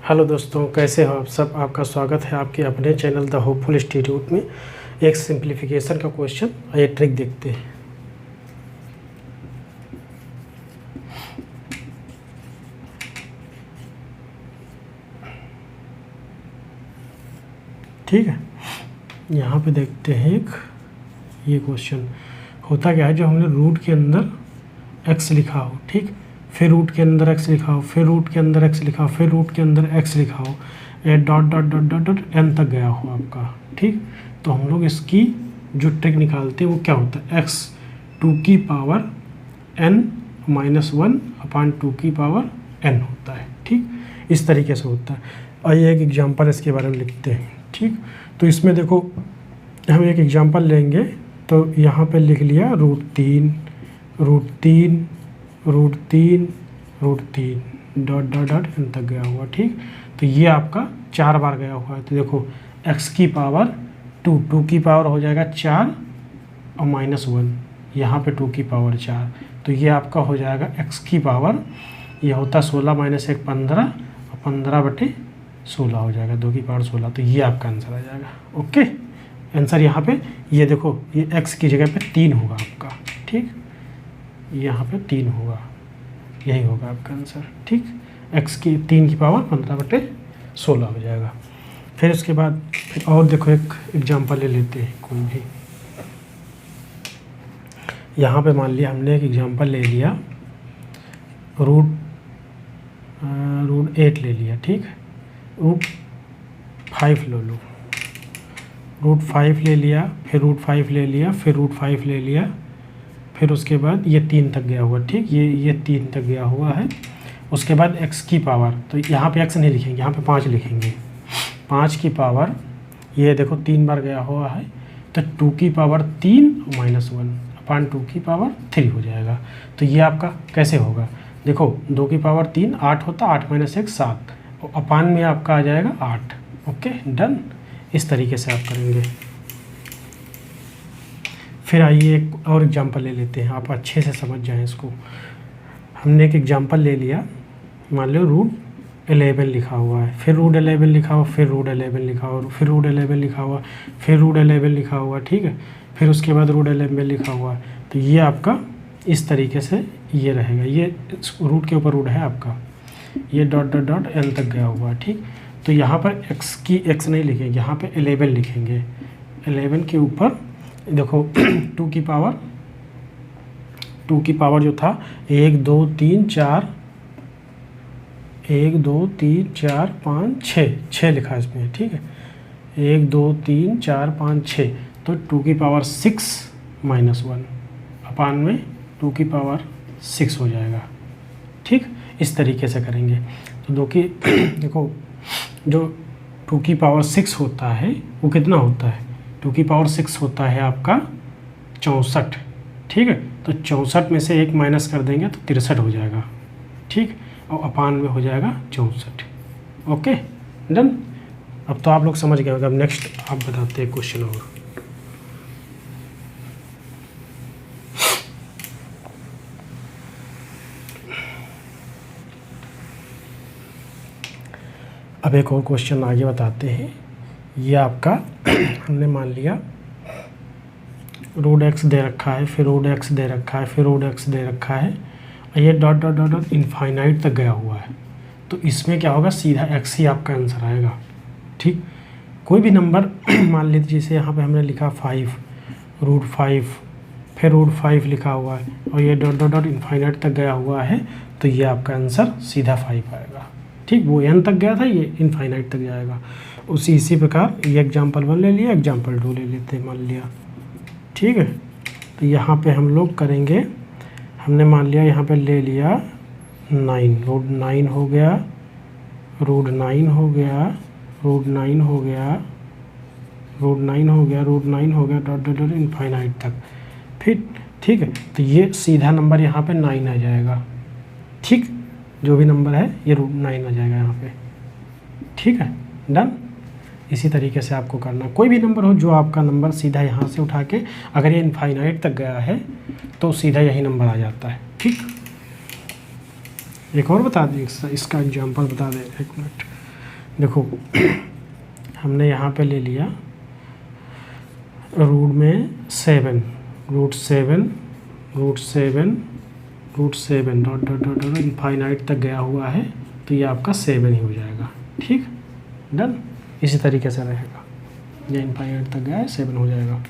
Hello दोस्तों, कैसे हो आप सब। आपका स्वागत है आपके अपने चैनल द होपफुल इंस्टीट्यूट में। एक सिंप्लीफिकेशन का क्वेश्चन और एक ट्रिक देखते हैं। ठीक है, यहाँ पे देखते हैं एक ये क्वेश्चन होता क्या है। जो हमने रूट के अंदर x लिखा हो, ठीक, फिर रूट के अंदर x लिखा हो, फिर रूट के अंदर x लिखा हो, फिर रूट के अंदर x लिखा हो, ए dot dot dot dot dot n तक गया हो आपका। ठीक, तो हम लोग इसकी जो ट्रिक निकालते हैं वो क्या होता है, x टू की पावर n माइनस 1 अपान 2 की पावर n होता है। ठीक, इस तरीके से होता है। आइए एक एग्जांपल इसके बारे में लिखते हैं। ठीक, तो इसमें देखो हम एक एग्जांपल लेंगे। तो यहाँ पे लिख लिया root 3 dot dot dot n तक गया हुआ। ठीक, तो ये आपका 4 बार गया हुआ है। तो देखो x की पावर 2 की पावर हो जाएगा 4 और माइनस 1, यहाँ पे 2 की पावर 4, तो ये आपका हो जाएगा x की पावर, ये होता 16 माइनस 1 15 और 15/16 हो जाएगा, 2 की पावर 16। तो ये आपका आंसर आ जाएगा। ओके, आंसर यहाँ पे ये देखो, ये x की जगह पे 3 होगा आपका। ठीक, यहाँ पे 3 होगा, यही होगा आपका आंसर। ठीक, x की 3 की पावर 15/16 हो जाएगा। फिर उसके बाद फिर और देखो एक एग्जांपल ले लेते हैं कोई भी। यहाँ पे मान लिया हमने एक एग्जांपल ले लिया, रूट 8 ले लिया। ठीक, रूट 5 ले लो, रूट 5 ले लिया, फिर रूट 5 ले लिया, फिर रूट 5 ले लिया, फिर उसके बाद ये 3 तक गया हुआ। ठीक, ये 3 तक गया हुआ है। उसके बाद x की पावर, तो यहाँ पे x नहीं लिखेंगे, यहाँ पे 5 लिखेंगे। 5 की पावर, ये देखो 3 बार गया हुआ है, तो 2 की पावर 3 माइनस 1 अपान 2 की पावर 3 हो जाएगा। तो ये आपका कैसे होगा, देखो 2 की पावर 3 8 होता, 8 माइनस 1 7, अपान में आपका आ जाएगा 8। ओके डन, इस तरीके से आप करेंगे। फिर आइए एक और एग्जांपल ले लेते हैं, आप अच्छे से समझ जाएं इसको। हमने एक एग्जांपल ले लिया, मान लो रूट 11 लिखा हुआ है, फिर रूट 11 लिखा हुआ, फिर रूट 11 लिखा हुआ, फिर रूट 11 लिखा हुआ, फिर रूट 11 लिखा हुआ। ठीक है, फिर उसके बाद रूट 11 लिखा हुआ है। तो ये आपका इस तरीके से ये रहेगा, ये रूट के ऊपर रूट है आपका, ये डॉट डॉट डॉट n तक गया हुआ है। ठीक, तो यहाँ पर x नहीं लिखेंगे, यहाँ पे 11 लिखेंगे। 11 के ऊपर देखो 2 की पावर जो था 1 2 3 4 1 2 3 4 5 6 लिखा है इसमें। ठीक है, 1 2 3 4 5 6, तो 2 की पावर 6 माइनस 1 अपान में 2 की पावर 6 हो जाएगा। ठीक, इस तरीके से करेंगे। तो देखो जो 2 की पावर 6 होता है वो कितना होता है, 2 की पावर 6 होता है आपका 64। ठीक है, तो 64 में से 1 माइनस कर देंगे तो 63 हो जाएगा। ठीक, और अपान में हो जाएगा 64। ओके डन, अब तो आप लोग समझ गए होंगे। अब नेक्स्ट आप बताते हैं क्वेश्चन और। अब एक और क्वेश्चन आगे बताते हैं। ये आपका हमने मान लिया रूट x दे रखा है, फिर रूट x दे रखा है, फिर रूट x दे रखा है, और ये dot dot dot dot infinite तक गया हुआ है। तो इसमें क्या होगा, सीधा x ही आपका आंसर आएगा। ठीक, कोई भी नंबर मान लीजिए, जैसे यहाँ पे हमने लिखा 5, रूट 5, फिर रूट 5 लिखा हुआ है, और ये डॉट डॉट डॉट इनफाइनाइट तक गया हुआ है, तो ये आपका आंसर सीधा 5 आएगा। ठीक, वो n तक गया था, ये इनफाइनाइट तक जाएगा। इसी प्रकार ये एग्जाम्पल 1 ले लिया, एग्जाम्पल 2 ले लेते हैं मान लिया। ठीक है, तो यहाँ पे हम लोग करेंगे, हमने मान लिया यहाँ पे ले लिया 9, रूट 9 हो गया, रूट 9 हो गया, रूट 9 हो गया, रूट 9 हो गया, रूट 9 हो गया, डॉट डॉट डॉट इनफाइनाइट तक। फिर ठीक है, तो ये सीधा नंबर यहाँ पे 9 आ जाएगा। ठीक, जो भी नंबर है ये रूट 9 आ जाएगा यहाँ पे। ठीक है डन, इसी तरीके से आपको करना। कोई भी नंबर हो जो आपका नंबर सीधा यहाँ से उठा के, अगर ये इनफाइनाइट तक गया है तो सीधा यही नंबर आ जाता है। ठीक, एक और बता दें, इसका एग्जांपल बता दें, एक मिनट। देखो हमने यहाँ पे ले लिया रूट में 7, root 7 dot dot dot dot infinite तक गया हुआ है, तो ये आपका 7 ही हो जाएगा। ठीक, डन। इसी तरीके से रहेगा, ये इनफाइनाइट तक गया है 7 हो जाएगा।